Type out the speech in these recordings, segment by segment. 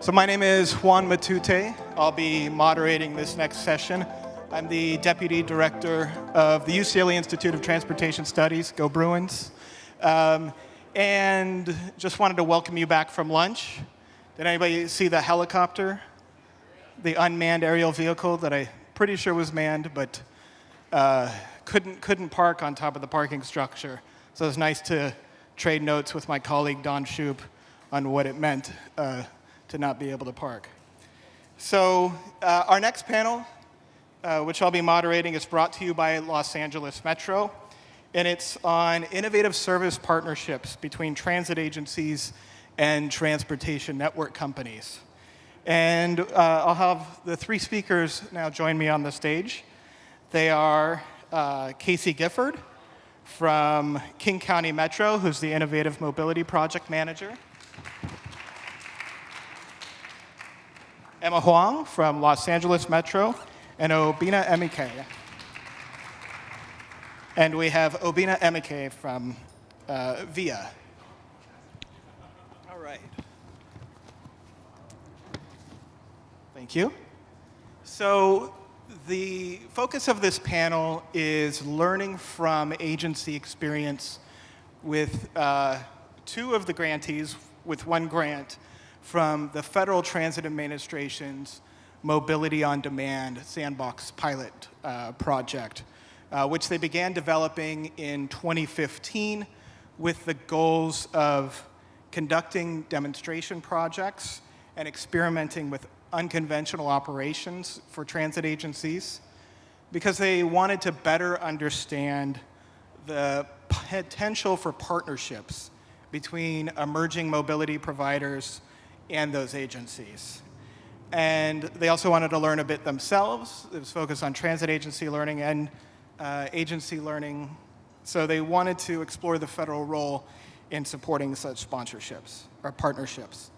So my name is Juan Matute. I'll be moderating this next session. I'm the Deputy Director of the UCLA Institute of Transportation Studies, go Bruins. And just wanted to welcome you back from lunch. Did anybody see the helicopter? The unmanned aerial vehicle that I'm pretty sure was manned, but couldn't park on top of the parking structure. So it was nice to trade notes with my colleague Don Shoup on what it meant to not be able to park. So our next panel, which I'll be moderating, is brought to you by Los Angeles Metro, and it's on innovative service partnerships between transit agencies and transportation network companies. And I'll have the three speakers now join me on the stage. They are Casey Gifford from King County Metro, who's the Innovative Mobility Project Manager. Emma Huang from Los Angeles Metro, and Obinna Emenike. And we have Obinna Emenike from VIA. All right. Thank you. So the focus of this panel is learning from agency experience with two of the grantees, with one grant, from the Federal Transit Administration's Mobility on Demand Sandbox pilot project, which they began developing in 2015 with the goals of conducting demonstration projects and experimenting with unconventional operations for transit agencies, because they wanted to better understand the potential for partnerships between emerging mobility providers and those agencies. And they also wanted to learn a bit themselves. It was focused on transit agency learning and agency learning. So they wanted to explore the federal role in supporting such sponsorships or partnerships.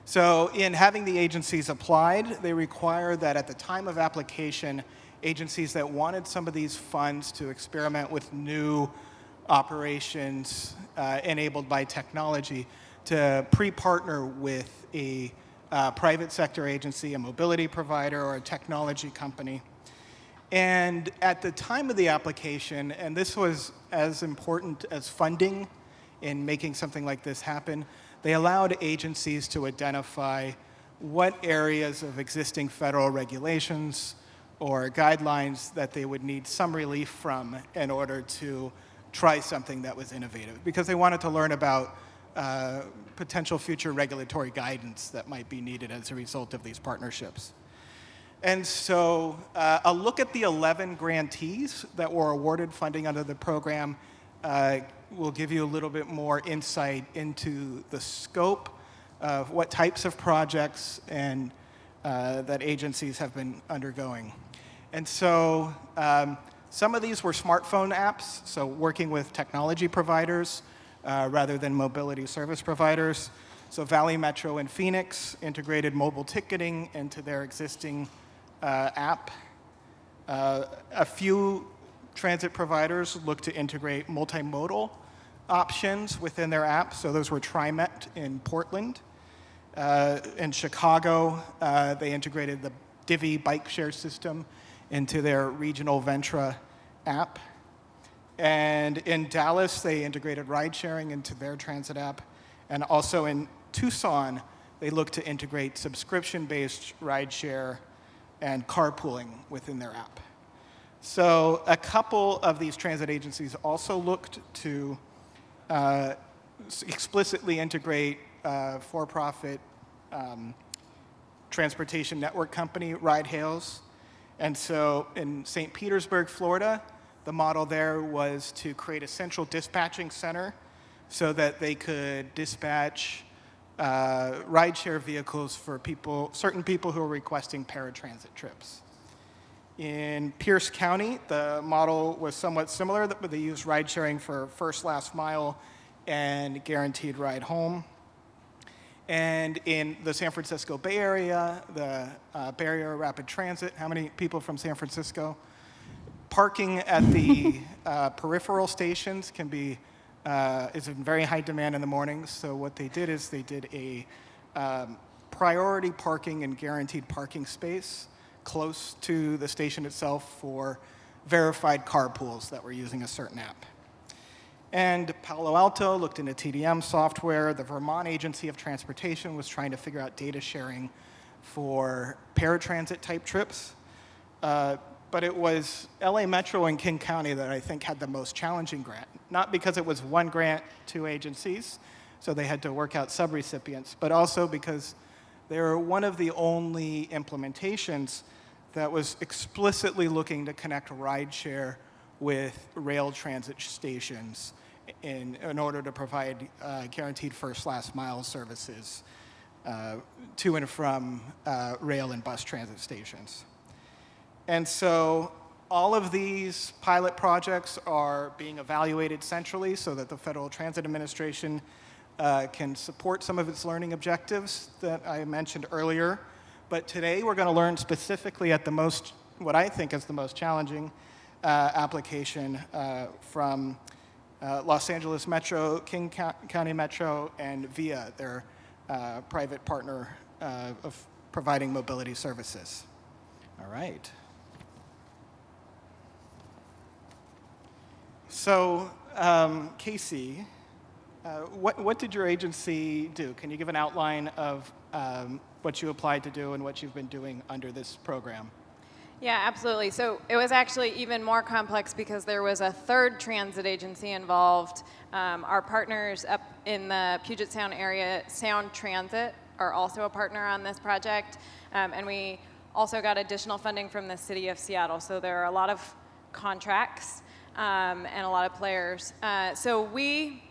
So in having the agencies applied, they require that at the time of application, agencies that wanted some of these funds to experiment with new operations enabled by technology to pre-partner with a private sector agency, a mobility provider, or a technology company. And at the time of the application, and this was as important as funding in making something like this happen, they allowed agencies to identify what areas of existing federal regulations or guidelines that they would need some relief from in order to try something that was innovative, because they wanted to learn about potential future regulatory guidance that might be needed as a result of these partnerships. And so a look at the 11 grantees that were awarded funding under the program will give you a little bit more insight into the scope of what types of projects and that agencies have been undergoing. And so some of these were smartphone apps, so working with technology providers rather than mobility service providers. So Valley Metro in Phoenix integrated mobile ticketing into their existing app. A few transit providers looked to integrate multimodal options within their app. So those were TriMet in Portland. In Chicago, they integrated the Divvy bike share system into their regional Ventra app. And in Dallas, they integrated ride sharing into their transit app. And also in Tucson, they looked to integrate subscription-based ride share and carpooling within their app. So a couple of these transit agencies also looked to explicitly integrate for-profit transportation network company ride hails. And so in St. Petersburg, Florida, the model there was to create a central dispatching center so that they could dispatch rideshare vehicles for certain people who are requesting paratransit trips. In Pierce County, the model was somewhat similar, but they used ride sharing for first, last mile and guaranteed ride home. And in the San Francisco Bay Area, the Bay Area Rapid Transit, how many people from San Francisco? Parking at the peripheral stations is in very high demand in the mornings. So what they did is they did a priority parking and guaranteed parking space close to the station itself for verified carpools that were using a certain app. And Palo Alto looked into TDM software. The Vermont Agency of Transportation was trying to figure out data sharing for paratransit type trips. But it was LA Metro and King County that I think had the most challenging grant. Not because it was one grant, two agencies, so they had to work out subrecipients, but also because they were one of the only implementations that was explicitly looking to connect rideshare with rail transit stations in order to provide guaranteed first last mile services to and from rail and bus transit stations. And so all of these pilot projects are being evaluated centrally so that the Federal Transit Administration can support some of its learning objectives that I mentioned earlier. But today we're going to learn specifically at what I think is the most challenging application from Los Angeles Metro, King County Metro, and VIA, their private partner of providing mobility services. All right. So, Casey, what did your agency do? Can you give an outline of what you applied to do and what you've been doing under this program? Yeah, absolutely. So it was actually even more complex because there was a third transit agency involved. Our partners up in the Puget Sound area, Sound Transit, are also a partner on this project. And we also got additional funding from the city of Seattle. So there are a lot of contracts and a lot of players. So we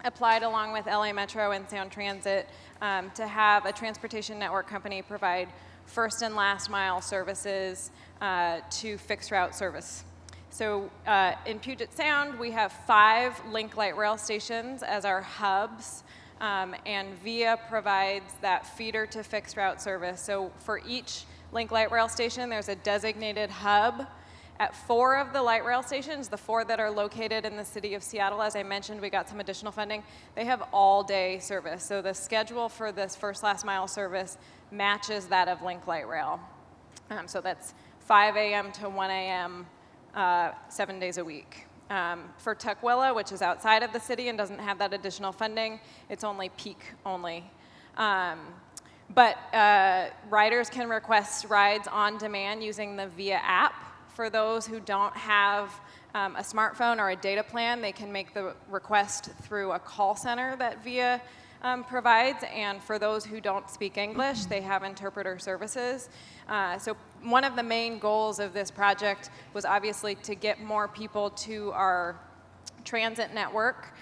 applied along with LA Metro and Sound Transit to have a transportation network company provide first and last mile services to fixed route service. So in Puget Sound, we have 5 Link Light Rail stations as our hubs, and VIA provides that feeder to fixed route service. So for each Link Light Rail station, there's a designated hub. At 4 of the light rail stations, the 4 that are located in the city of Seattle, as I mentioned, we got some additional funding. They have all-day service. So the schedule for this first last mile service matches that of Link Light Rail. So that's 5 a.m. to 1 a.m., 7 days a week. For Tukwila, which is outside of the city and doesn't have that additional funding, it's only peak only. But riders can request rides on demand using the VIA app. For those who don't have a smartphone or a data plan, they can make the request through a call center that VIA provides. And for those who don't speak English, they have interpreter services. So one of the main goals of this project was obviously to get more people to our transit network.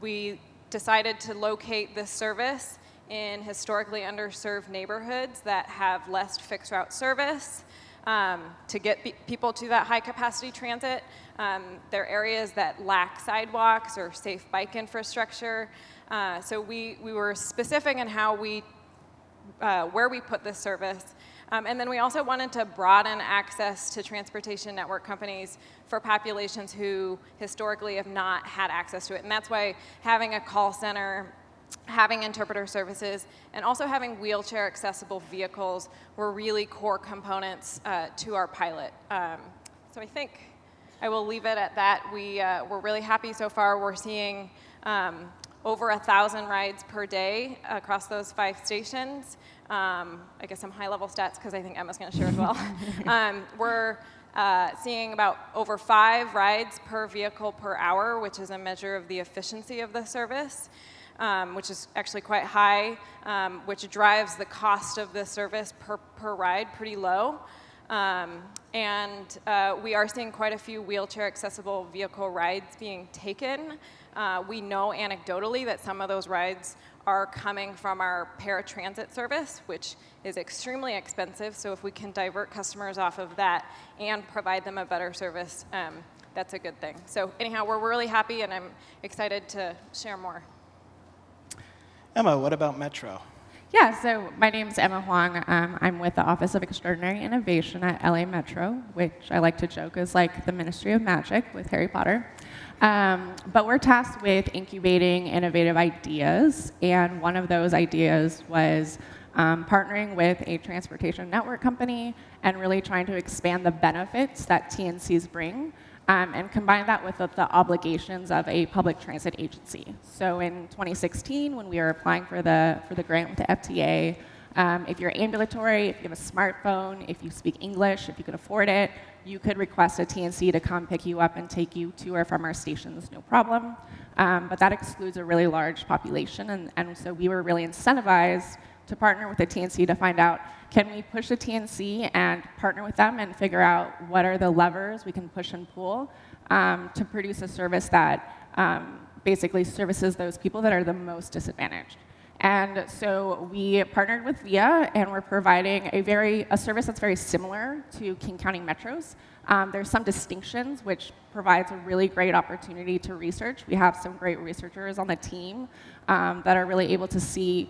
We decided to locate this service in historically underserved neighborhoods that have less fixed route service. To get people to that high capacity transit. There are areas that lack sidewalks or safe bike infrastructure. So we were specific in how where we put this service. And then we also wanted to broaden access to transportation network companies for populations who historically have not had access to it. And that's why having a call center, having interpreter services, and also having wheelchair accessible vehicles were really core components to our pilot. So I think I will leave it at that. We're really happy so far. We're seeing over 1,000 rides per day across those 5 stations. I guess some high-level stats because I think Emma's going to share as well. We're seeing about over 5 rides per vehicle per hour, which is a measure of the efficiency of the service. Which is actually quite high, which drives the cost of the service per ride pretty low. And we are seeing quite a few wheelchair accessible vehicle rides being taken. We know anecdotally that some of those rides are coming from our paratransit service, which is extremely expensive. So if we can divert customers off of that and provide them a better service, that's a good thing. So anyhow, we're really happy, and I'm excited to share more. Emma, what about Metro? Yeah, so my name's Emma Huang. I'm with the Office of Extraordinary Innovation at LA Metro, which I like to joke is like the Ministry of Magic with Harry Potter. But we're tasked with incubating innovative ideas, and one of those ideas was partnering with a transportation network company and really trying to expand the benefits that TNCs bring and combine that with the obligations of a public transit agency. So in 2016, when we were applying for the grant with the FTA, if you're ambulatory, if you have a smartphone, if you speak English, if you can afford it, you could request a TNC to come pick you up and take you to or from our stations, no problem. But that excludes a really large population, and so we were really incentivized to partner with the TNC to find out, can we push the TNC and partner with them and figure out what are the levers we can push and pull to produce a service that basically services those people that are the most disadvantaged. And so we partnered with VIA, and we're providing a service that's very similar to King County Metros. There's some distinctions, which provides a really great opportunity to research. We have some great researchers on the team that are really able to see,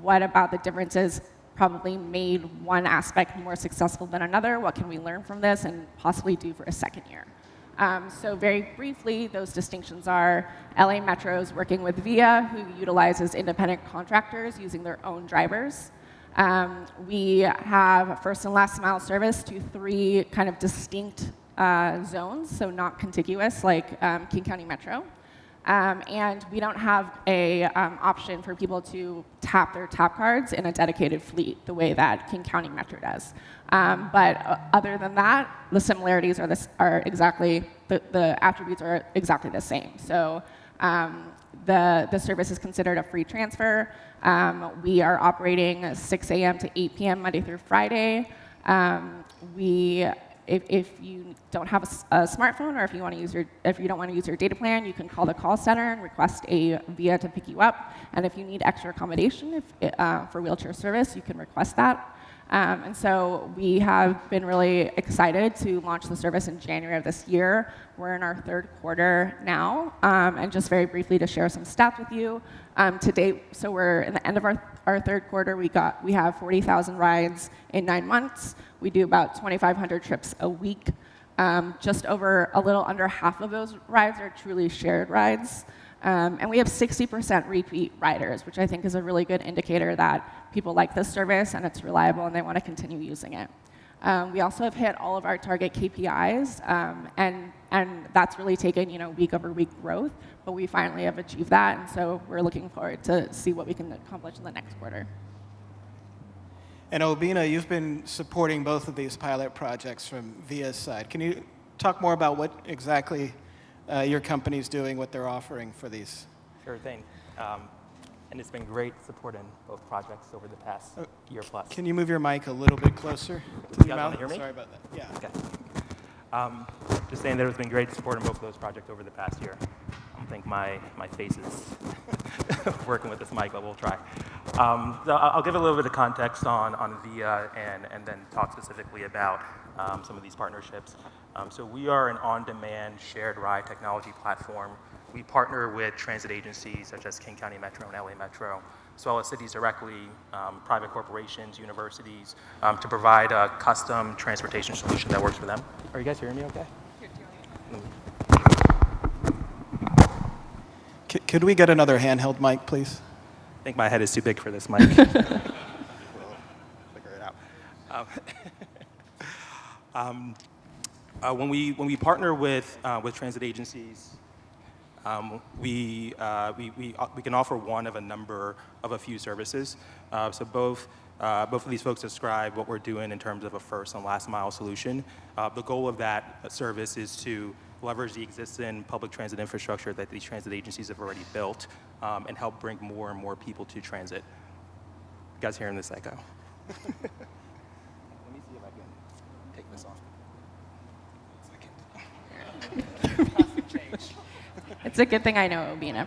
what about the differences probably made one aspect more successful than another. What can we learn from this and possibly do for a second year? So very briefly, those distinctions are LA Metro's working with VIA, who utilizes independent contractors using their own drivers. We have first and last mile service to 3 kind of distinct zones, so not contiguous like King County Metro. And we don't have a option for people to tap their tap cards in a dedicated fleet the way that King County Metro does. But other than that, the similarities are exactly, the attributes are exactly the same. So the service is considered a free transfer. We are operating 6 a.m. to 8 p.m. Monday through Friday. If you don't have a smartphone, or if you don't want to use your data plan, you can call the call center and request a VIA to pick you up. And if you need extra accommodation for wheelchair service, you can request that. And so we have been really excited to launch the service in January of this year. We're in our 3rd quarter now, and just very briefly to share some stats with you. To date, so we're in the end of our 3rd quarter. We have 40,000 rides in 9 months. We do about 2,500 trips a week. Just over a little under half of those rides are truly shared rides. And we have 60% repeat riders, which I think is a really good indicator that people like this service and it's reliable and they want to continue using it. We also have hit all of our target KPIs, and that's really taken week over week growth, but we finally have achieved that, and so we're looking forward to see what we can accomplish in the next quarter. And Obinna, you've been supporting both of these pilot projects from VIA's side. Can you talk more about what exactly your company's doing, what they're offering for these? Sure thing. And it's been great supporting both projects over the past year plus. Can you move your mic a little bit closer to your mouth? Hear me? Sorry about that. Yeah. Okay. Just saying that it's been great supporting both of those projects over the past year. I don't think my face is working with this mic, but we'll try. So I'll give a little bit of context on VIA and then talk specifically about some of these partnerships. So we are an on-demand shared ride technology platform. We partner with transit agencies such as King County Metro and LA Metro, as well as cities directly, private corporations, universities, to provide a custom transportation solution that works for them. Are you guys hearing me okay? Could we get another handheld mic, please? I think my head is too big for this mic. We'll figure it out. When we partner with transit agencies, we can offer one of a few services. So both of these folks describe what we're doing in terms of a first and last mile solution. The goal of that service is to leverage the existing public transit infrastructure that these transit agencies have already built and help bring more and more people to transit. You guys hearing this echo? Let me see if I can take this off. It's a good thing I know Obinna.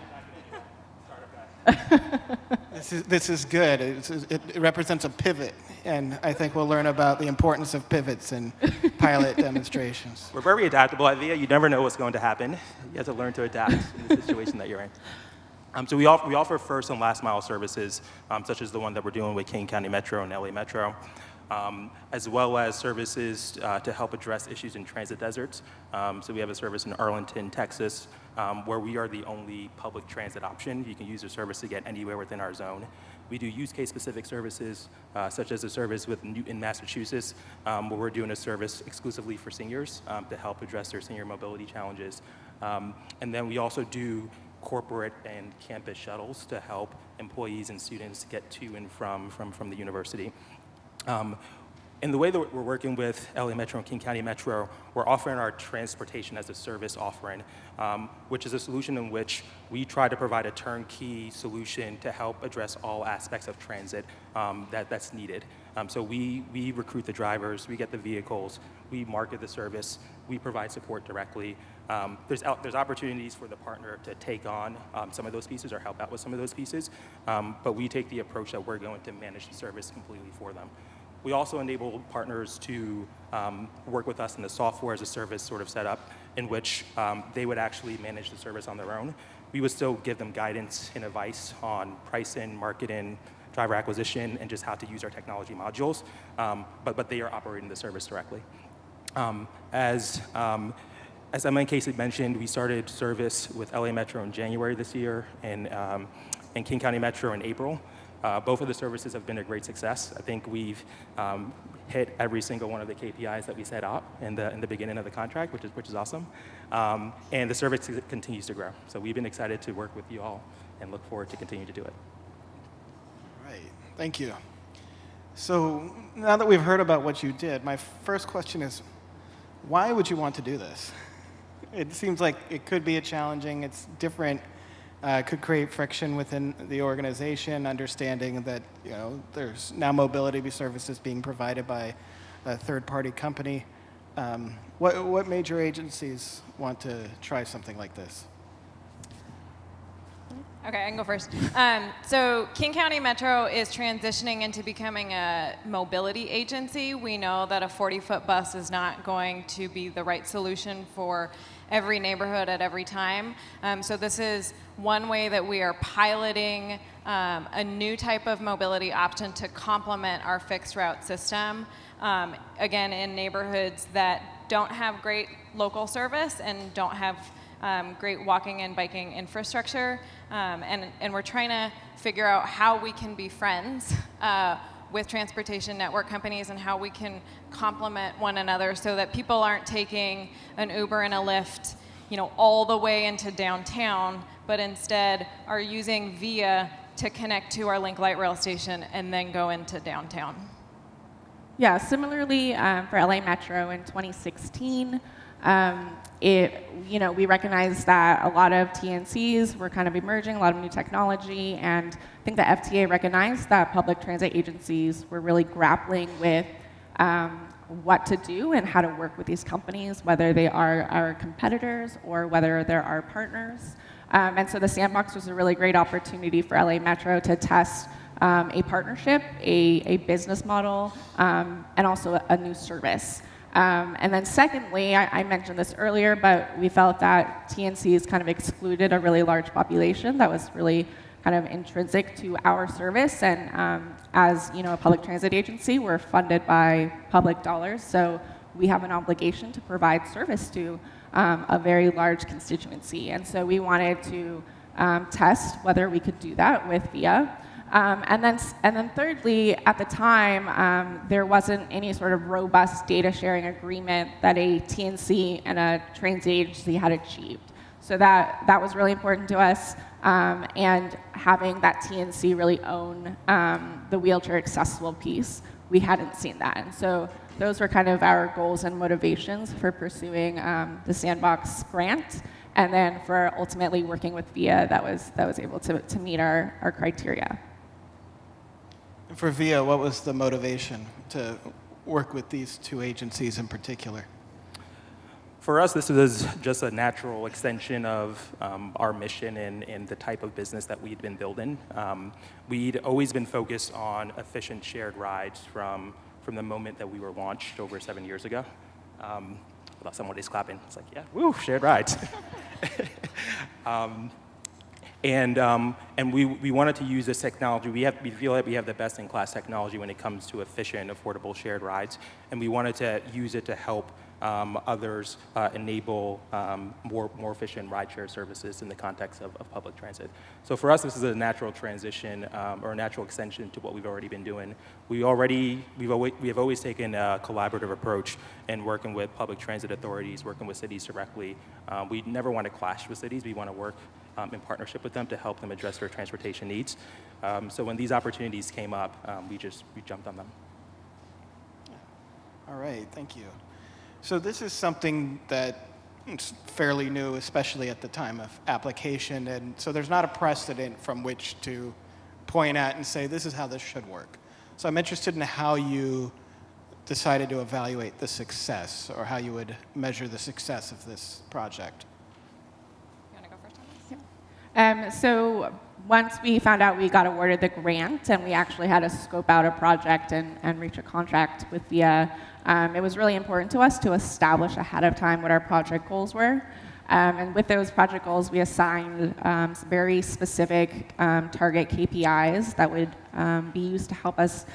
This is good. It represents a pivot, and I think we'll learn about the importance of pivots in pilot demonstrations. We're very adaptable at VIA. You never know what's going to happen. You have to learn to adapt in the situation that you're in. So we offer first and last mile services, such as the one that we're doing with King County Metro and LA Metro, as well as services to help address issues in transit deserts. So we have a service in Arlington, Texas, where we are the only public transit option. You can use the service to get anywhere within our zone. We do use case specific services, such as a service with in Massachusetts, where we're doing a service exclusively for seniors to help address their senior mobility challenges. And then we also do corporate and campus shuttles to help employees and students get to and from the university. And the way that we're working with LA Metro and King County Metro, we're offering our transportation as a service offering, which is a solution in which we try to provide a turnkey solution to help address all aspects of transit that's needed. So we recruit the drivers, we get the vehicles, we market the service, we provide support directly. There's opportunities for the partner to take on some of those pieces or help out with some of those pieces, but we take the approach that we're going to manage the service completely for them. We also enable partners to work with us in the software as a service sort of setup in which they would actually manage the service on their own. We would still give them guidance and advice on pricing, marketing, driver acquisition, and just how to use our technology modules, but they are operating the service directly. As Emenike mentioned, we started service with LA Metro in January this year and King County Metro in April. Both of the services have been a great success. I think we've hit every single one of the KPIs that we set out in the beginning of the contract, which is awesome. And the service continues to grow. So we've been excited to work with you all and look forward to continue to do it. All right, thank you. So now that we've heard about what you did, my first question is, why would you want to do this? It seems like it could be challenging, it's different. Could create friction within the organization, understanding that there's now mobility services being provided by a third-party company. What major agencies want to try something like this? Okay, I can go first. So King County Metro is transitioning into becoming a mobility agency. We know that a 40-foot bus is not going to be the right solution for every neighborhood at every time. So this is one way that we are piloting a new type of mobility option to complement our fixed route system. Again, in neighborhoods that don't have great local service and don't have great walking and biking infrastructure. And we're trying to figure out how we can be friends with transportation network companies and how we can complement one another so that people aren't taking an Uber and a Lyft, all the way into downtown, but instead are using VIA to connect to our Link Light Rail station and then go into downtown. Yeah, similarly for LA Metro in 2016, we recognized that a lot of TNCs were kind of emerging, a lot of new technology, and I think the FTA recognized that public transit agencies were really grappling with what to do and how to work with these companies, whether they are our competitors or whether they're our partners. And so the Sandbox was a really great opportunity for LA Metro to test a partnership, a business model, and also a new service. And then secondly, I mentioned this earlier, but we felt that TNCs kind of excluded a really large population that was really kind of intrinsic to our service. And as a public transit agency, we're funded by public dollars, so we have an obligation to provide service to a very large constituency. And so we wanted to test whether we could do that with VIA. And then thirdly, at the time, there wasn't any sort of robust data sharing agreement that a TNC and a transit agency had achieved. So that was really important to us, and having that TNC really own the wheelchair accessible piece, we hadn't seen that. And so those were kind of our goals and motivations for pursuing the Sandbox grant, and then for ultimately working with VIA that was able to meet our criteria. For VIA, what was the motivation to work with these two agencies in particular? For us, this was just a natural extension of our mission and the type of business that we'd been building. We'd always been focused on efficient shared rides from the moment that we were launched over 7 years ago. I thought somebody's clapping. It's like, yeah, woo, shared rides. And we wanted to use this technology. We feel like we have the best-in-class technology when it comes to efficient, affordable shared rides, and we wanted to use it to help others enable more efficient rideshare services in the context of public transit. So for us, this is a natural transition or a natural extension to what we've already been doing. We have always taken a collaborative approach in working with public transit authorities, working with cities directly. We never want to clash with cities. We want to work in partnership with them to help them address their transportation needs. So when these opportunities came up, we jumped on them. All right, thank you. So this is something that is fairly new, especially at the time of application, and so there's not a precedent from which to point at and say, this is how this should work. So I'm interested in how you decided to evaluate the success, or how you would measure the success of this project. You want to go first on this? So once we found out we got awarded the grant and we actually had to scope out a project and reach a contract with VIA, it was really important to us to establish ahead of time what our project goals were. And with those project goals, we assigned some very specific target KPIs that would be used to help us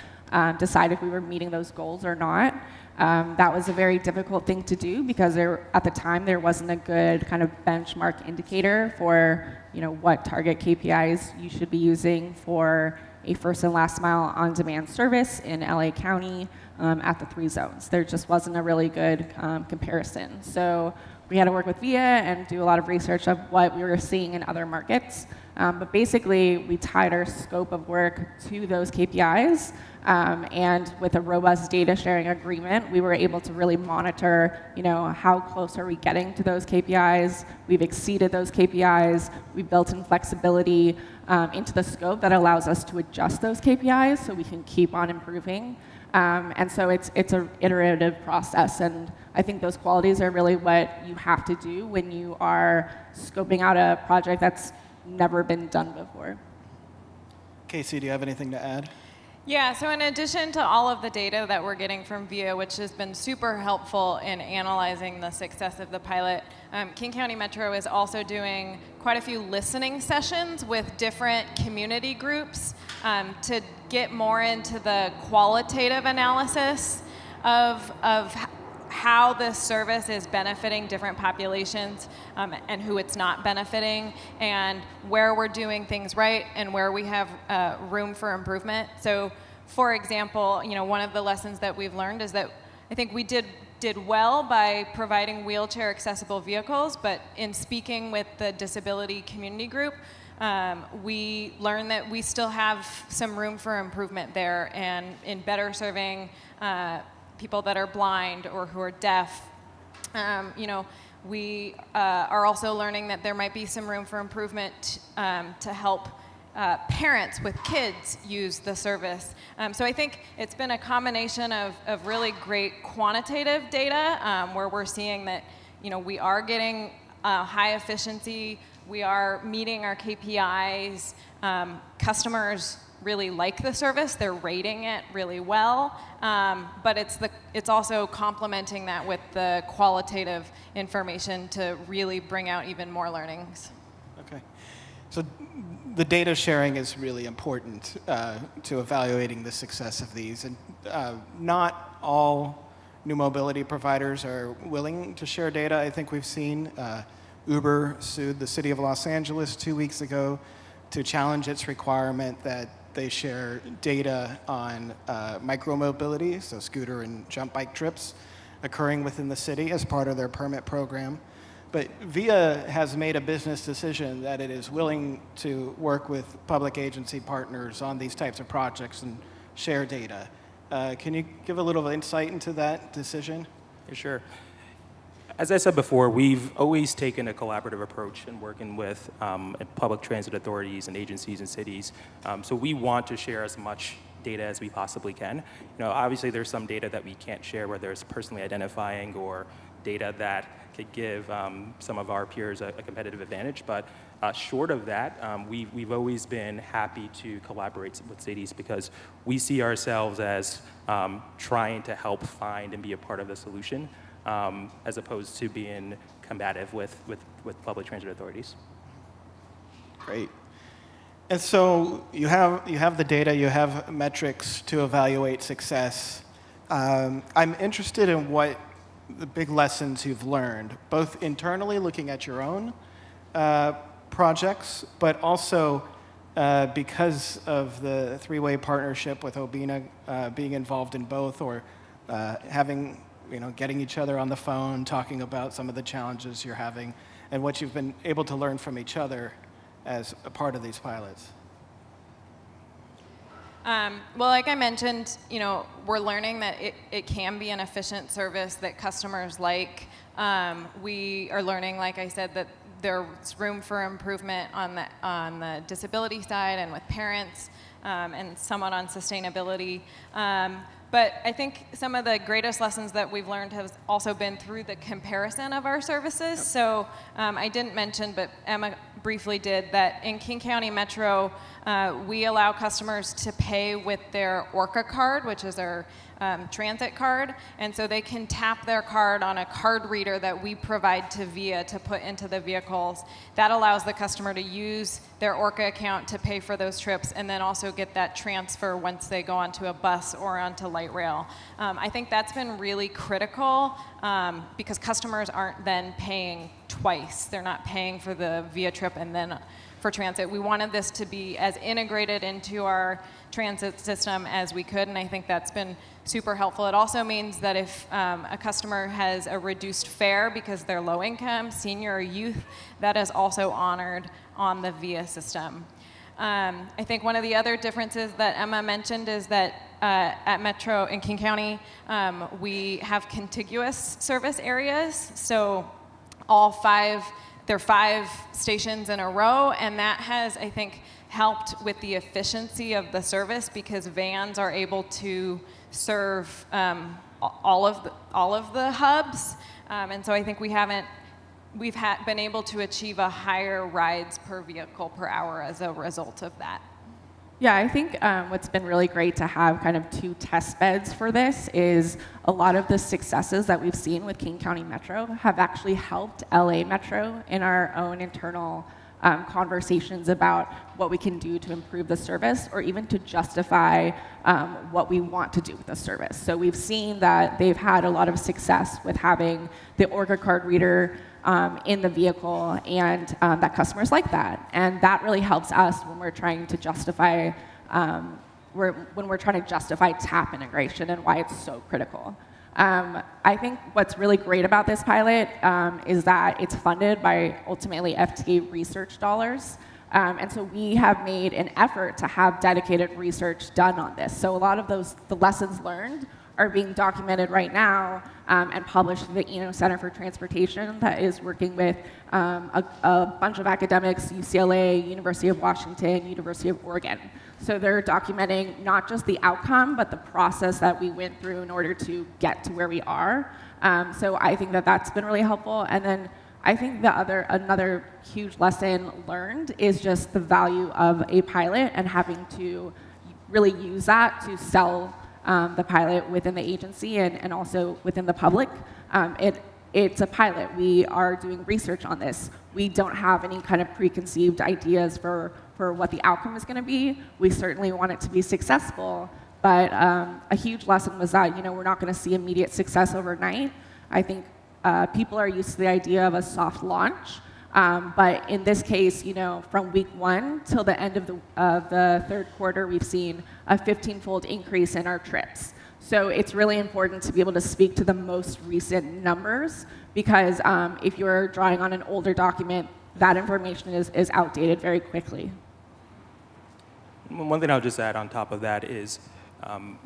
decide if we were meeting those goals or not. That was a very difficult thing to do because at the time there wasn't a good kind of benchmark indicator for what target KPIs you should be using for a first and last mile on-demand service in LA County at the 3 zones. There just wasn't a really good comparison. So we had to work with VIA and do a lot of research of what we were seeing in other markets. But basically, we tied our scope of work to those KPIs. And with a robust data sharing agreement, we were able to really monitor, how close are we getting to those KPIs. We've exceeded those KPIs. We've built in flexibility into the scope that allows us to adjust those KPIs so we can keep on improving. And so it's an iterative process, and I think those qualities are really what you have to do when you are scoping out a project that's never been done before. Casey, do you have anything to add? Yeah, so in addition to all of the data that we're getting from VIA, which has been super helpful in analyzing the success of the pilot, King County Metro is also doing quite a few listening sessions with different community groups to get more into the qualitative analysis of how this service is benefiting different populations and who it's not benefiting, and where we're doing things right and where we have room for improvement. So, for example, one of the lessons that we've learned is that I think we did well by providing wheelchair accessible vehicles, but in speaking with the disability community group, we learned that we still have some room for improvement there, and in better serving people that are blind or who are deaf. We are also learning that there might be some room for improvement to help parents with kids use the service. So I think it's been a combination of really great quantitative data where we're seeing that we are getting high efficiency, we are meeting our KPIs, customers really like the service, they're rating it really well, but it's also complementing that with the qualitative information to really bring out even more learnings. Okay. So the data sharing is really important to evaluating the success of these, and not all new mobility providers are willing to share data. I think we've seen Uber sued the city of Los Angeles 2 weeks ago to challenge its requirement that they share data on micromobility, so scooter and jump bike trips occurring within the city as part of their permit program. But VIA has made a business decision that it is willing to work with public agency partners on these types of projects and share data. Can you give a little insight into that decision? Yeah, sure. As I said before, we've always taken a collaborative approach in working with public transit authorities and agencies and cities. So we want to share as much data as we possibly can. Obviously there's some data that we can't share, whether it's personally identifying or data that could give some of our peers a competitive advantage. But short of that, we've always been happy to collaborate with cities because we see ourselves as trying to help find and be a part of the solution, as opposed to being combative with public transit authorities. Great. And so you have the data, you have metrics to evaluate success. I'm interested in what the big lessons you've learned, both internally looking at your own projects, but also because of the three-way partnership with Obinna, being involved in both, or having, getting each other on the phone, talking about some of the challenges you're having, and what you've been able to learn from each other as a part of these pilots. Well, like I mentioned, we're learning that it can be an efficient service that customers like. We are learning, like I said, that there's room for improvement on the disability side and with parents, and somewhat on sustainability. But I think some of the greatest lessons that we've learned has also been through the comparison of our services. So I didn't mention, but Emma briefly did, that in King County Metro, we allow customers to pay with their ORCA card, which is their transit card, and so they can tap their card on a card reader that we provide to VIA to put into the vehicles. That allows the customer to use their ORCA account to pay for those trips, and then also get that transfer once they go onto a bus or onto light rail. I think that's been really critical, because customers aren't then paying twice. They're not paying for the VIA trip and then for transit. We wanted this to be as integrated into our transit system as we could, and I think that's been super helpful. It also means that if a customer has a reduced fare because they're low income, senior, or youth, that is also honored on the VIA system. I think one of the other differences that Emma mentioned is that at Metro in King County, we have contiguous service areas, so there are 5 stations in a row, and that has, I think, helped with the efficiency of the service, because vans are able to serve all of the hubs, and so I think we've been able to achieve a higher rides per vehicle per hour as a result of that. Yeah, I think what's been really great to have kind of 2 test beds for this is a lot of the successes that we've seen with King County Metro have actually helped LA Metro in our own internal conversations about what we can do to improve the service, or even to justify what we want to do with the service. So we've seen that they've had a lot of success with having the ORCA card reader in the vehicle, and that customers like that. And that really helps us when we're trying to justify tap integration and why it's so critical. I think what's really great about this pilot is that it's funded by ultimately FTA research dollars. And so we have made an effort to have dedicated research done on this. So a lot of the lessons learned are being documented right now and published through the Eno Center for Transportation that is working with a bunch of academics, UCLA, University of Washington, University of Oregon. So they're documenting not just the outcome, but the process that we went through in order to get to where we are. So I think that that's been really helpful. And then I think another huge lesson learned is just the value of a pilot and having to really use that to sell the pilot within the agency and also within the public. It's a pilot. We are doing research on this. We don't have any kind of preconceived ideas for what the outcome is going to be. We certainly want it to be successful, but a huge lesson was that we're not going to see immediate success overnight. I think people are used to the idea of a soft launch, but in this case, from week 1 till the end of the third quarter, we've seen a 15-fold increase in our trips. So it's really important to be able to speak to the most recent numbers, because if you're drawing on an older document, that information is outdated very quickly. One thing I'll just add on top of that is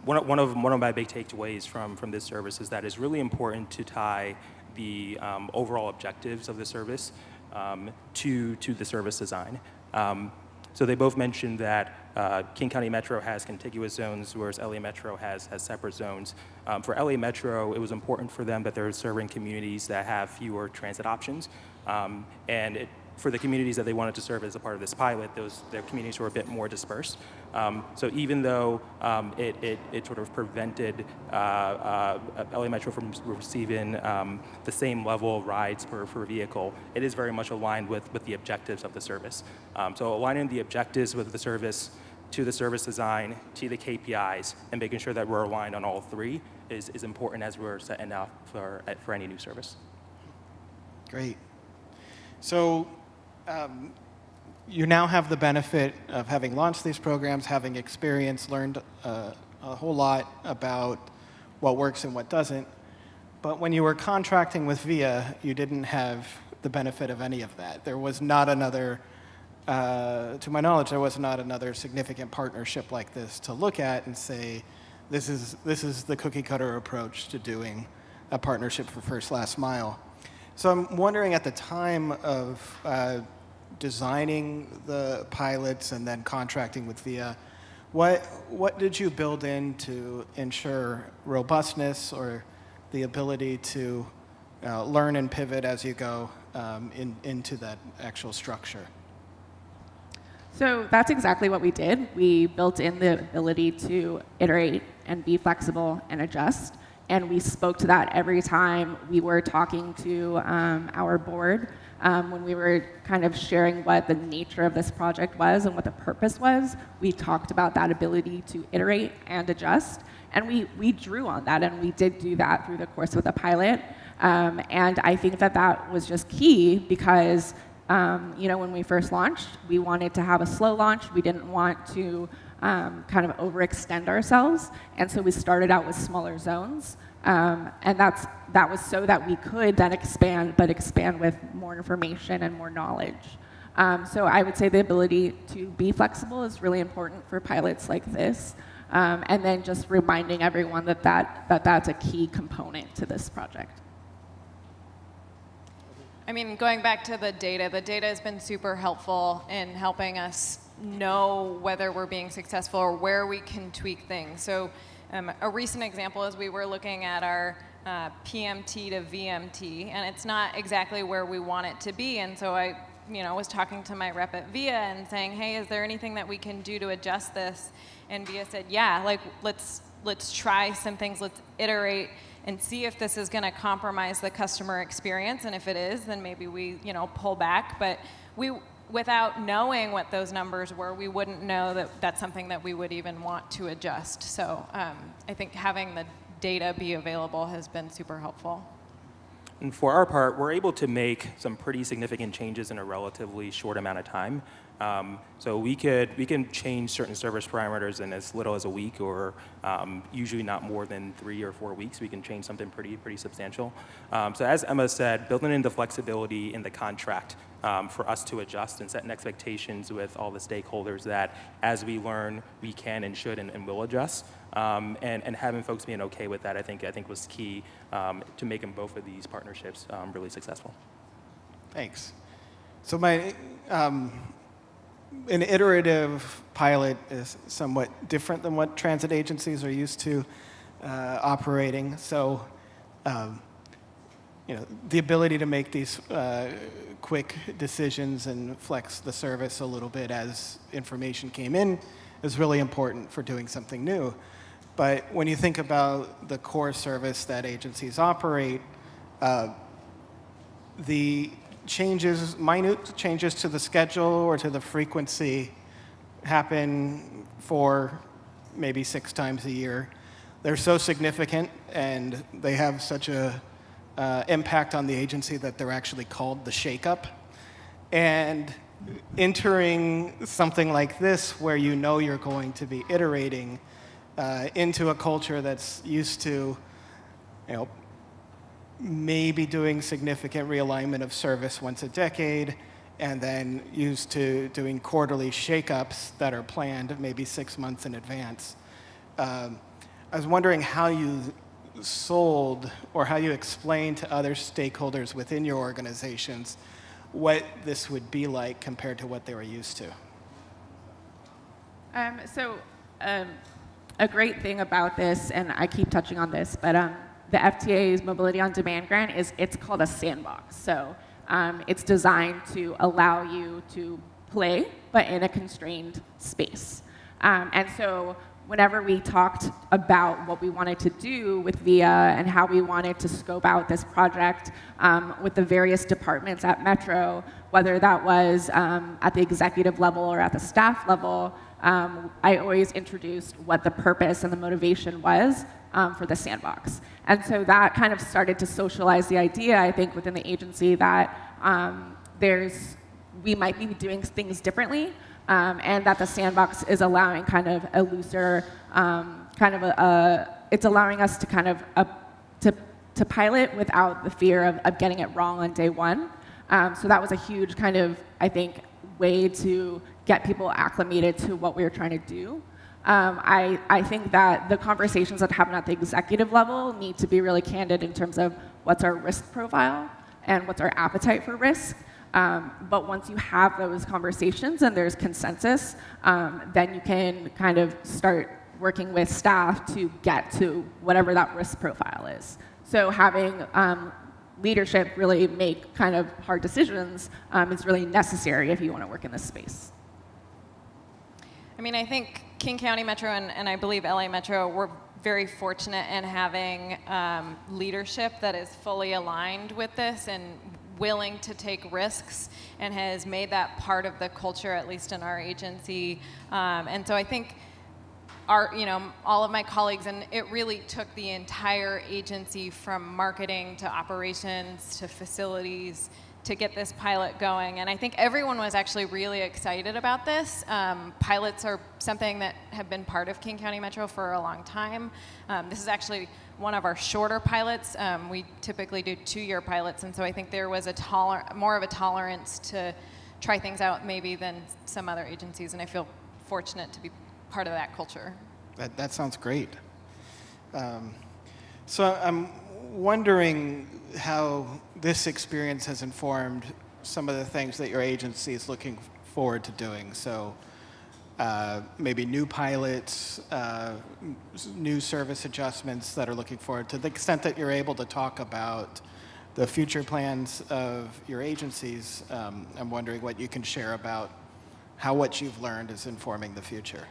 one of my big takeaways from this service is that it's really important to tie the overall objectives of the service to the service design. So they both mentioned that King County Metro has contiguous zones, whereas LA Metro has separate zones. For LA Metro, it was important for them that they're serving communities that have fewer transit options. And for the communities that they wanted to serve as a part of this pilot, their communities were a bit more dispersed. So even though it sort of prevented LA Metro from receiving the same level of rides per vehicle, it is very much aligned with the objectives of the service. So aligning the objectives with the service to the service design, to the KPIs, and making sure that we're aligned on all three is important as we're setting out for any new service. Great. So you now have the benefit of having launched these programs, having experience, learned a whole lot about what works and what doesn't. But when you were contracting with VIA, you didn't have the benefit of any of that. There was not another, to my knowledge, there was not another significant partnership like this to look at and say, this is the cookie cutter approach to doing a partnership for first last mile. So I'm wondering, at the time of designing the pilots and then contracting with VIA, what did you build in to ensure robustness or the ability to learn and pivot as you go into that actual structure? So that's exactly what we did. We built in the ability to iterate and be flexible and adjust. And we spoke to that every time we were talking to our board, when we were kind of sharing what the nature of this project was and what the purpose was. We talked about that ability to iterate and adjust. And we drew on that, and we did do that through the course of the pilot. And I think that was just key because when we first launched, we wanted to have a slow launch. We didn't want to kind of overextend ourselves, and so we started out with smaller zones, and that was so that we could then expand, but expand with more information and more knowledge. So I would say the ability to be flexible is really important for pilots like this, and then just reminding everyone that's a key component to this project. I mean, going back to the data has been super helpful in helping us know whether we're being successful or where we can tweak things. So a recent example is we were looking at our PMT to VMT, and it's not exactly where we want it to be. And so I was talking to my rep at VIA and saying, hey, is there anything that we can do to adjust this? And VIA said, yeah, like let's try some things, let's iterate and see if this is going to compromise the customer experience. And if it is, then maybe we pull back. But without knowing what those numbers were, we wouldn't know that that's something that we would even want to adjust. So I think having the data be available has been super helpful. And for our part, we're able to make some pretty significant changes in a relatively short amount of time. So we can change certain service parameters in as little as a week, or usually not more than 3 or 4 weeks. We can change something pretty substantial. So as Emma said, building in the flexibility in the contract for us to adjust and set expectations with all the stakeholders that as we learn, we can and should and will adjust. And having folks being okay with that, I think was key to making both of these partnerships really successful. Thanks. So an iterative pilot is somewhat different than what transit agencies are used to operating. So, the ability to make these quick decisions and flex the service a little bit as information came in is really important for doing something new. But when you think about the core service that agencies operate, the minute changes to the schedule or to the frequency happen for maybe 6 times a year. They're so significant and they have such a impact on the agency that they're actually called the shakeup. And entering something like this where you're going to be iterating into a culture that's used to, maybe doing significant realignment of service once a decade, and then used to doing quarterly shakeups that are planned maybe 6 months in advance. I was wondering how you sold or how you explained to other stakeholders within your organizations what this would be like compared to what they were used to. A great thing about this, and I keep touching on this, but the FTA's Mobility on Demand grant it's called a sandbox. So It's designed to allow you to play, but in a constrained space. And so whenever we talked about what we wanted to do with VIA and how we wanted to scope out this project with the various departments at Metro, whether that was at the executive level or at the staff level, I always introduced what the purpose and the motivation was for the sandbox. And so that kind of started to socialize the idea, I think, within the agency that we might be doing things differently, and that the sandbox is allowing kind of a looser, it's allowing us to kind of to pilot without the fear of getting it wrong on day one. So that was a huge kind of, I think, way to get people acclimated to what we were trying to do. I think that the conversations that happen at the executive level need to be really candid in terms of what's our risk profile and what's our appetite for risk. But once you have those conversations and there's consensus, then you can kind of start working with staff to get to whatever that risk profile is. So having leadership really make kind of hard decisions is really necessary if you want to work in this space. I mean, I think King County Metro and I believe LA Metro, we're very fortunate in having leadership that is fully aligned with this and willing to take risks and has made that part of the culture, at least in our agency. And so I think all of my colleagues, and it really took the entire agency from marketing to operations to facilities to get this pilot going. And I think everyone was actually really excited about this. Pilots are something that have been part of King County Metro for a long time. This is actually one of our shorter pilots. We typically do 2-year pilots, and so I think there was more of a tolerance to try things out maybe than some other agencies, and I feel fortunate to be part of that culture. That sounds great. So I'm wondering how this experience has informed some of the things that your agency is looking forward to doing. So maybe new pilots, new service adjustments that are looking forward, to the extent that you're able to talk about the future plans of your agencies. I'm wondering what you can share about how what you've learned is informing the future.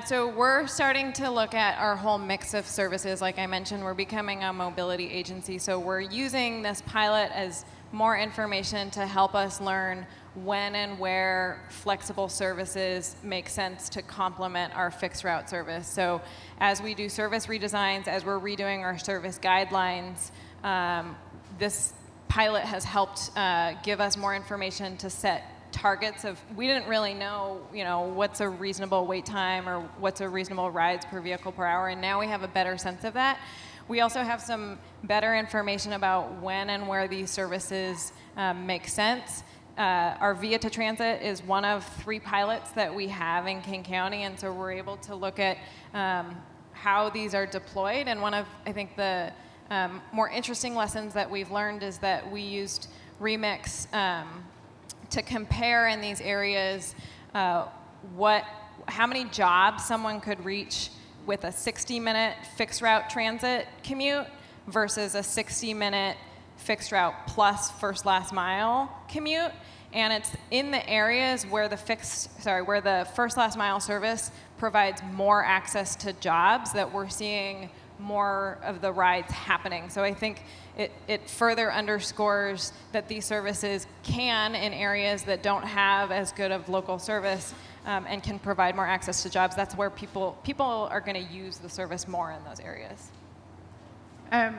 So we're starting to look at our whole mix of services. Like I mentioned, we're becoming a mobility agency. So we're using this pilot as more information to help us learn when and where flexible services make sense to complement our fixed route service. So as we do service redesigns, as we're redoing our service guidelines, this pilot has helped give us more information to set targets of, we didn't really know, what's a reasonable wait time or what's a reasonable rides per vehicle per hour, and now we have a better sense of that. We also have some better information about when and where these services make sense. Our Via to Transit is one of 3 pilots that we have in King County, and so we're able to look at how these are deployed. And one of, I think, the more interesting lessons that we've learned is that we used Remix to compare in these areas how many jobs someone could reach with a 60-minute fixed route transit commute versus a 60-minute fixed route plus first last mile commute. And it's in the areas where the first last mile service provides more access to jobs that we're seeing more of the rides happening. So I think it further underscores that these services can, in areas that don't have as good of local service, and can provide more access to jobs. That's where people are going to use the service more in those areas.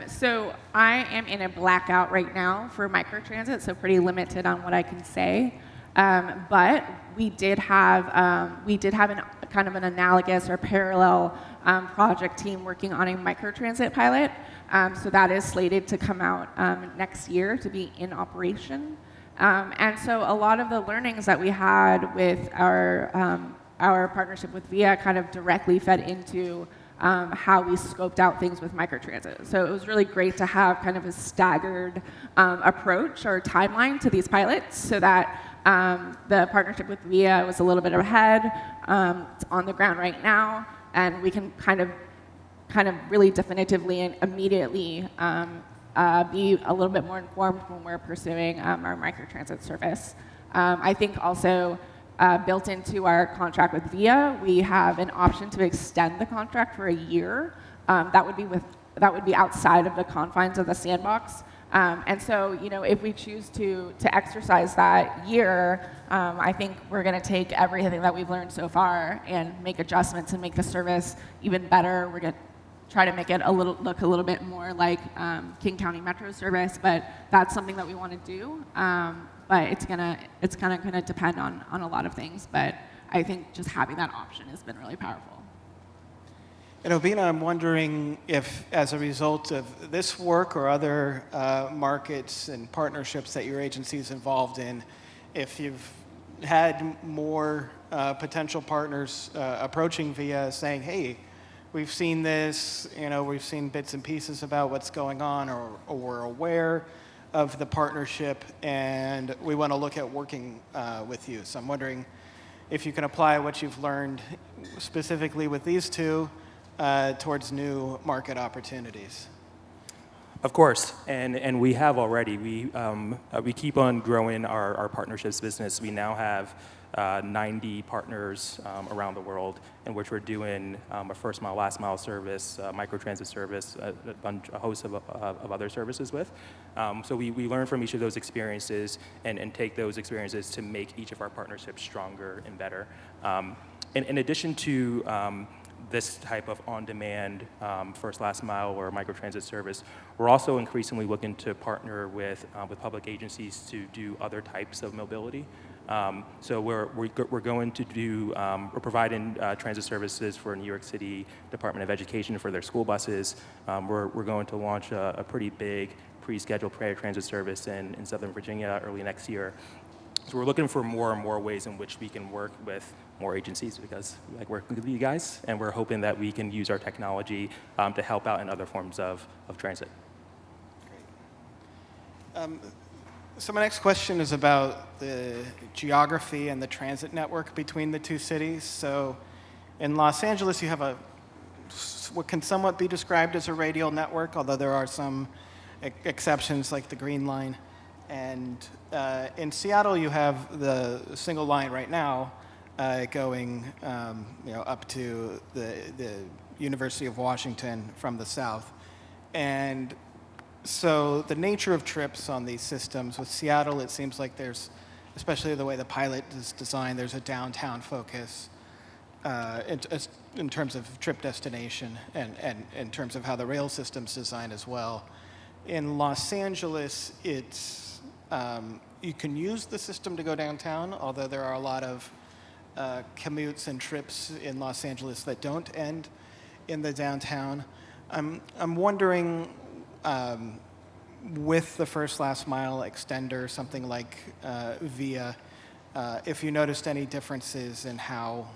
So I am in a blackout right now for microtransit, so pretty limited on what I can say. But we did have kind of an analogous or parallel project team working on a microtransit pilot. So that is slated to come out next year to be in operation. And so a lot of the learnings that we had with our partnership with VIA kind of directly fed into how we scoped out things with microtransit. So it was really great to have kind of a staggered approach or timeline to these pilots, so that the partnership with VIA was a little bit ahead. It's on the ground right now, and we can kind of really definitively and immediately be a little bit more informed when we're pursuing our microtransit service. I think also built into our contract with VIA, we have an option to extend the contract for a year. That would be outside of the confines of the sandbox. And so, if we choose to exercise that year, I think we're going to take everything that we've learned so far and make adjustments and make the service even better. We're going to try to make it look a little bit more like King County Metro service, but that's something that we want to do. But it's kind of gonna depend on a lot of things. But I think just having that option has been really powerful. And Obinna, I'm wondering if, as a result of this work or other markets and partnerships that your agency is involved in, if you've had more potential partners approaching VIA saying, hey, we've seen this, we've seen bits and pieces about what's going on, or we're aware of the partnership, and we want to look at working with you. So I'm wondering if you can apply what you've learned specifically with these two towards new market opportunities. Of course, and we have already. We keep on growing our partnerships business. We now have 90 partners around the world in which we're doing a first mile, last mile service, microtransit service, a host of other services with. So we learn from each of those experiences and take those experiences to make each of our partnerships stronger and better. In addition to this type of on-demand first, last mile or microtransit service, we're also increasingly looking to partner with public agencies to do other types of mobility. So we're going to do, we're providing transit services for New York City Department of Education for their school buses. We're going to launch a pretty big pre-scheduled paratransit service in Southern Virginia early next year. So we're looking for more and more ways in which we can work with more agencies, because we like working with you guys, and we're hoping that we can use our technology to help out in other forms of transit. Great. So my next question is about the geography and the transit network between the two cities. So in Los Angeles, you have what can somewhat be described as a radial network, although there are some exceptions like the Green Line. And in Seattle, you have the single line right now going up to the University of Washington from the south. And so the nature of trips on these systems, with Seattle, it seems like there's, especially the way the pilot is designed, there's a downtown focus in terms of trip destination and in terms of how the rail system's designed as well. In Los Angeles, it's you can use the system to go downtown, although there are a lot of commutes and trips in Los Angeles that don't end in the downtown. I'm wondering, with the first last mile extender, something like VIA, if you noticed any differences in how,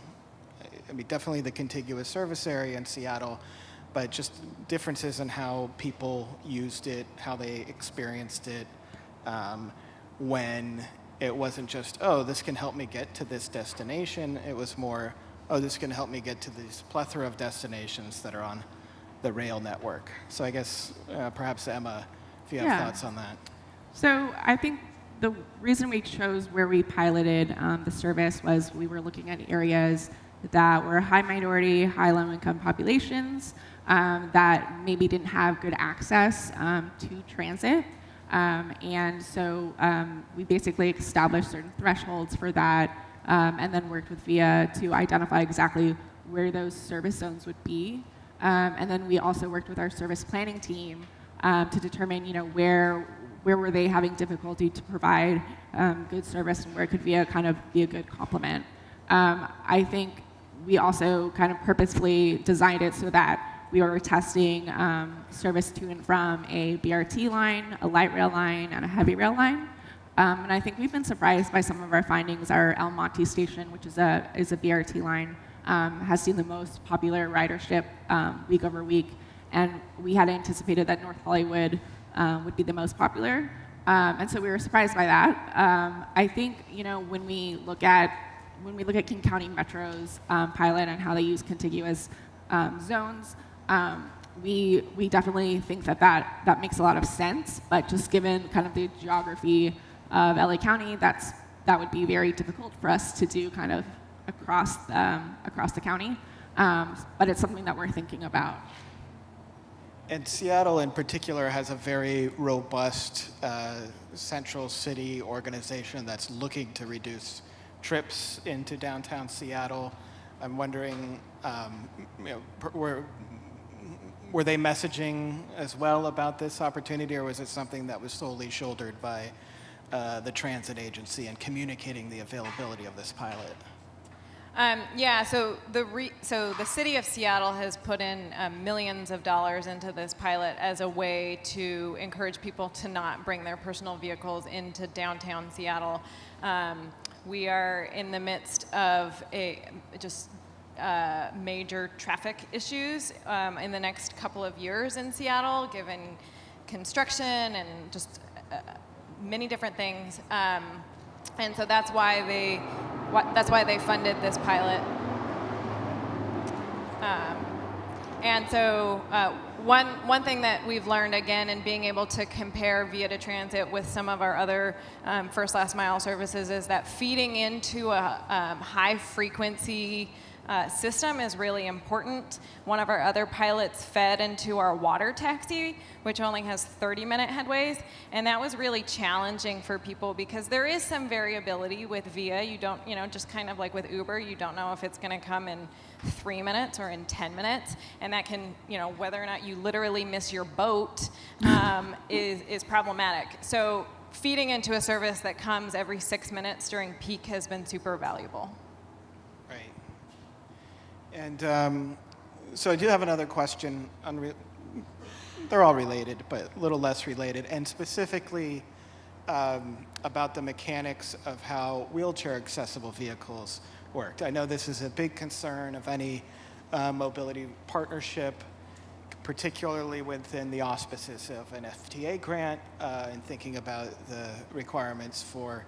definitely the contiguous service area in Seattle, but just differences in how people used it, how they experienced it, when it wasn't just, oh, this can help me get to this destination. It was more, oh, this can help me get to this plethora of destinations that are on the rail network. So I guess perhaps Emma, if you have thoughts on that. So I think the reason we chose where we piloted the service was we were looking at areas that were high minority, high low income populations that maybe didn't have good access to transit. And so we basically established certain thresholds for that and then worked with VIA to identify exactly where those service zones would be. And then we also worked with our service planning team to determine, where were they having difficulty to provide good service and where could VIA kind of be a good complement. I think we also kind of purposefully designed it so that we were testing service to and from a BRT line, a light rail line, and a heavy rail line. And I think we've been surprised by some of our findings. Our El Monte station, which is a BRT line, has seen the most popular ridership week over week. And we had anticipated that North Hollywood would be the most popular. And so we were surprised by that. I think, when we look at King County Metro's pilot and how they use contiguous zones, we definitely think that makes a lot of sense, but just given kind of the geography of LA County, that would be very difficult for us to do kind of across the county. But it's something that we're thinking about. And Seattle in particular has a very robust central city organization that's looking to reduce trips into downtown Seattle. I'm wondering, were they messaging as well about this opportunity, or was it something that was solely shouldered by the transit agency and communicating the availability of this pilot? So the city of Seattle has put in millions of dollars into this pilot as a way to encourage people to not bring their personal vehicles into downtown Seattle. We are in the midst of major traffic issues in the next couple of years in Seattle, given construction and just many different things. And so that's why they funded this pilot. And so one thing that we've learned, again, in being able to compare Via to Transit with some of our other first last mile services, is that feeding into a high frequency system is really important. One of our other pilots fed into our water taxi, which only has 30-minute headways, and that was really challenging for people because there is some variability with Via. You don't, just kind of like with Uber, you don't know if it's going to come in 3 minutes or in 10 minutes, and that can, whether or not you literally miss your boat is problematic. So feeding into a service that comes every 6 minutes during peak has been super valuable. And so I do have another question. They're all related, but a little less related, and specifically about the mechanics of how wheelchair-accessible vehicles worked. I know this is a big concern of any mobility partnership, particularly within the auspices of an FTA grant, and thinking about the requirements for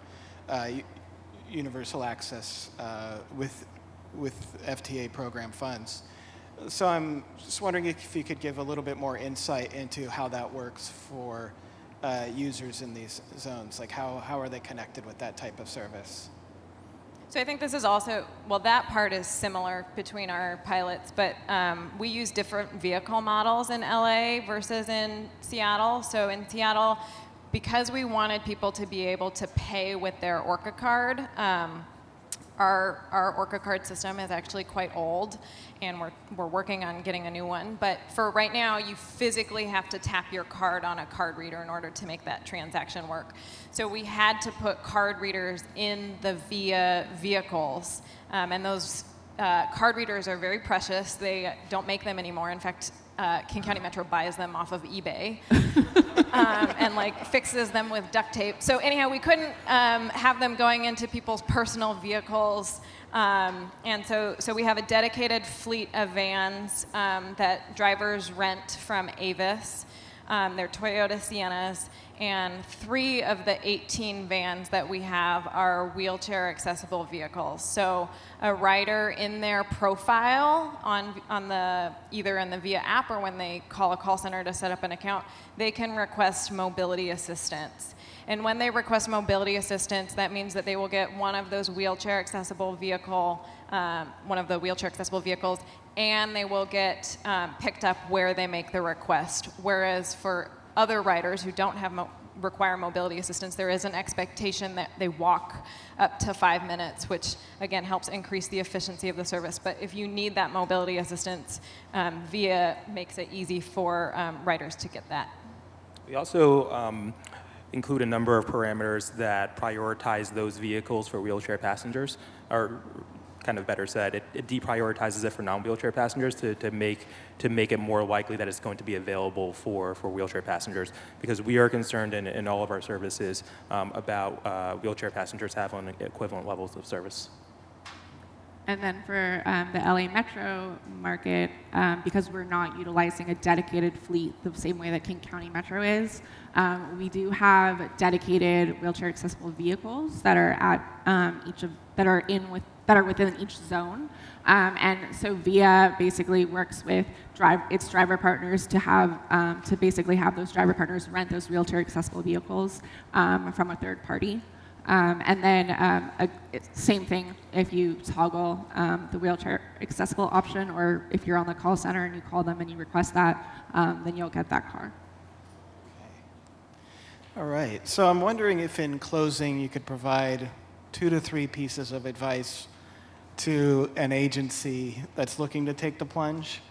universal access with FTA program funds. So I'm just wondering if you could give a little bit more insight into how that works for users in these zones. Like how are they connected with that type of service? So I think this is also, that part is similar between our pilots, but we use different vehicle models in LA versus in Seattle. So in Seattle, because we wanted people to be able to pay with their Orca card, our Orca card system is actually quite old, and we're working on getting a new one. But for right now, you physically have to tap your card on a card reader in order to make that transaction work. So we had to put card readers in the Via vehicles, and those card readers are very precious. They don't make them anymore. In fact, King County Metro buys them off of eBay and fixes them with duct tape. So anyhow, we couldn't have them going into people's personal vehicles. And so we have a dedicated fleet of vans that drivers rent from Avis. They're Toyota Siennas, and 3 of the 18 vans that we have are wheelchair accessible vehicles. So a rider in their profile on the either in the Via app or when they call a call center to set up an account, they can request mobility assistance. And when they request mobility assistance, that means that they will get one of the wheelchair accessible vehicles, and they will get picked up where they make the request. Whereas for other riders who don't require mobility assistance, there is an expectation that they walk up to 5 minutes, which again helps increase the efficiency of the service. But if you need that mobility assistance, Via makes it easy for riders to get that. We also include a number of parameters that prioritize those vehicles for wheelchair passengers, or kind of better said, it deprioritizes it for non-wheelchair passengers to make it more likely that it's going to be available for wheelchair passengers, because we are concerned in all of our services about wheelchair passengers having equivalent levels of service. And then for the LA Metro market, because we're not utilizing a dedicated fleet the same way that King County Metro is, we do have dedicated wheelchair accessible vehicles that are at that are in with that are within each zone. And so VIA basically works with its driver partners to basically have those driver partners rent those wheelchair accessible vehicles from a third party. And then same thing if you toggle the wheelchair accessible option, or if you're on the call center and you call them and you request that, then you'll get that car. All right. So I'm wondering if in closing you could provide 2 to 3 pieces of advice to an agency that's looking to take the plunge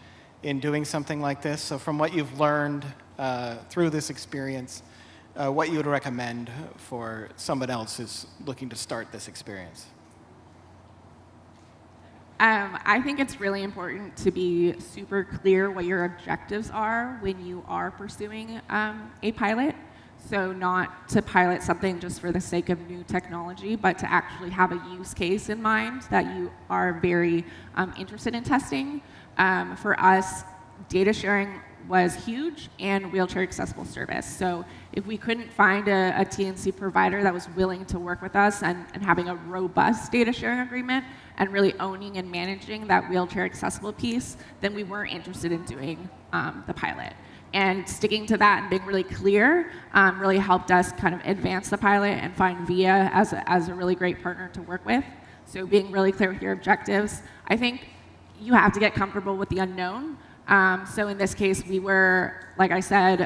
in doing something like this. So from what you've learned through this experience, what you would recommend for someone else who's looking to start this experience? I think it's really important to be super clear what your objectives are when you are pursuing a pilot. So not to pilot something just for the sake of new technology, but to actually have a use case in mind that you are very interested in testing. For us, data sharing was huge, and wheelchair accessible service. So if we couldn't find a TNC provider that was willing to work with us and having a robust data sharing agreement and really owning and managing that wheelchair accessible piece, then we weren't interested in doing the pilot. And sticking to that and being really clear really helped us kind of advance the pilot and find VIA as a really great partner to work with. So being really clear with your objectives. I think you have to get comfortable with the unknown. So in this case, we were, like I said,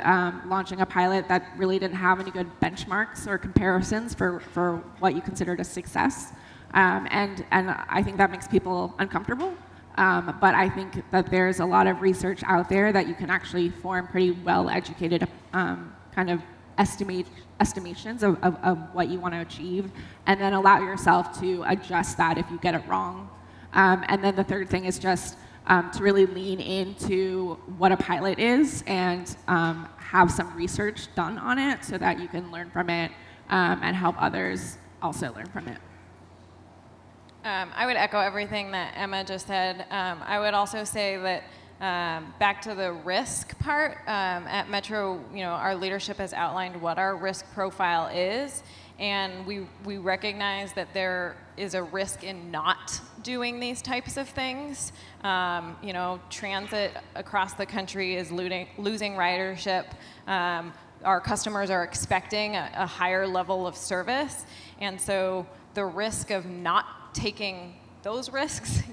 launching a pilot that really didn't have any good benchmarks or comparisons for what you considered a success. And I think that makes people uncomfortable. But I think that there's a lot of research out there that you can actually form pretty well-educated kind of estimations of what you want to achieve, and then allow yourself to adjust that if you get it wrong. And then the third thing is just to really lean into what a pilot is and have some research done on it so that you can learn from it and help others also learn from it. I would echo everything that Emma just said. I would also say that back to the risk part, at Metro, our leadership has outlined what our risk profile is, and we recognize that there is a risk in not doing these types of things. Transit across the country is losing ridership. Our customers are expecting a higher level of service, and so the risk of not taking those risks,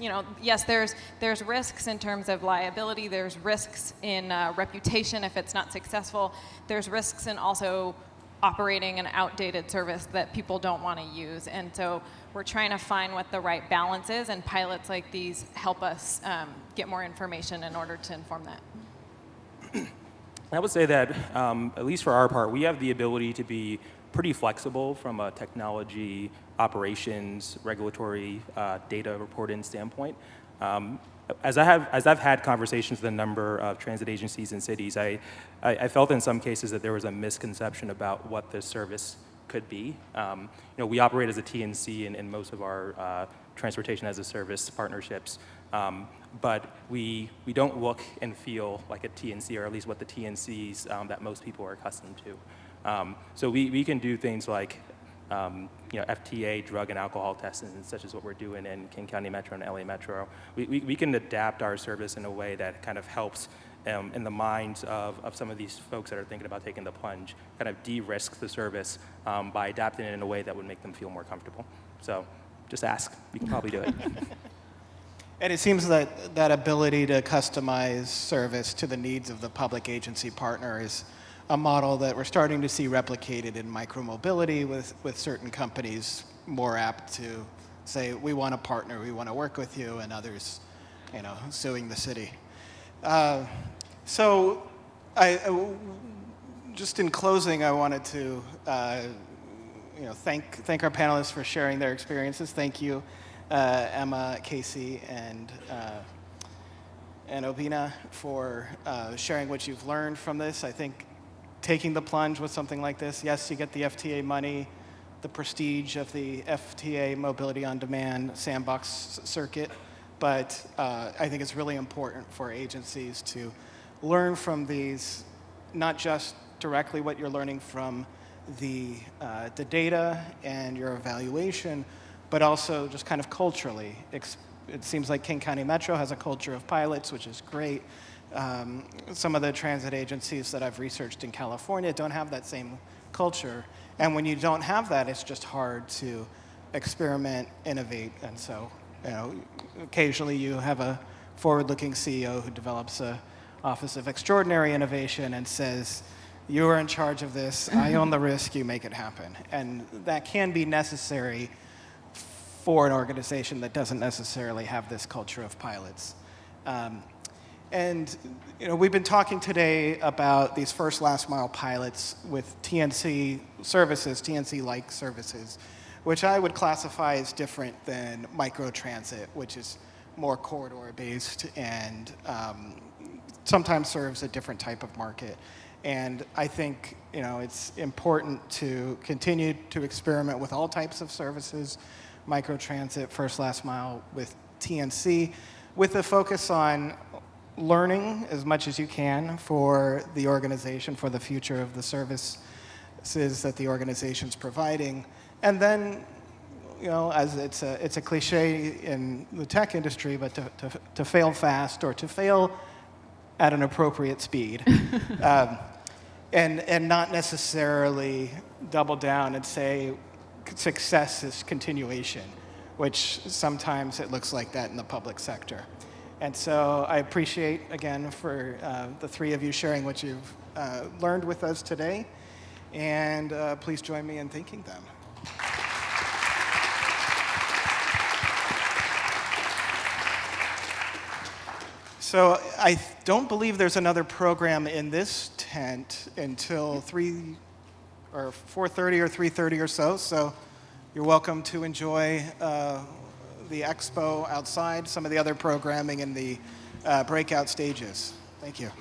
yes, there's risks in terms of liability, there's risks in reputation if it's not successful, there's risks in also operating an outdated service that people don't want to use. And so we're trying to find what the right balance is, and pilots like these help us get more information in order to inform that. I would say that, at least for our part, we have the ability to be pretty flexible from a technology, operations, regulatory, data reporting standpoint. As I've had conversations with a number of transit agencies and cities, I felt in some cases that there was a misconception about what the service could be. We operate as a TNC in most of our transportation as a service partnerships, but we don't look and feel like a TNC, or at least what the TNCs that most people are accustomed to. So we can do things like FTA drug and alcohol testing, such as what we're doing in King County Metro and LA Metro. We can adapt our service in a way that kind of helps in the minds of some of these folks that are thinking about taking the plunge, kind of de-risk the service by adapting it in a way that would make them feel more comfortable. So just ask. You can probably do it. And it seems that that ability to customize service to the needs of the public agency partner is a model that we're starting to see replicated in micromobility with certain companies more apt to say, we want to partner, we want to work with you, and others, suing the city. So just in closing, I wanted to thank our panelists for sharing their experiences. Thank you, Emma, Casey, and Obinna for sharing what you've learned from this. I think taking the plunge with something like this, yes, you get the FTA money, the prestige of the FTA Mobility on Demand Sandbox circuit, but I think it's really important for agencies to learn from these, not just directly what you're learning from the data and your evaluation, but also just kind of culturally. It seems like King County Metro has a culture of pilots, which is great. Some of the transit agencies that I've researched in California don't have that same culture. And when you don't have that, it's just hard to experiment, innovate. And so, occasionally you have a forward-looking CEO who develops a Office of Extraordinary Innovation and says, you are in charge of this, I own the risk, you make it happen. And that can be necessary for an organization that doesn't necessarily have this culture of pilots. And we've been talking today about these first last mile pilots with TNC services, TNC-like services, which I would classify as different than microtransit, which is more corridor-based and sometimes serves a different type of market. And I think it's important to continue to experiment with all types of services, microtransit, first last mile with TNC, with a focus on learning as much as you can for the organization, for the future of the services that the organization's providing. And then, as it's a cliche in the tech industry, but to fail fast or to fail at an appropriate speed. And not necessarily double down and say success is continuation, which sometimes it looks like that in the public sector. And so I appreciate, again, for the three of you sharing what you've learned with us today. And please join me in thanking them. So I don't believe there's another program in this tent until 4:30 or 3:30 or so. So you're welcome to enjoy the expo outside, some of the other programming in the breakout stages. Thank you.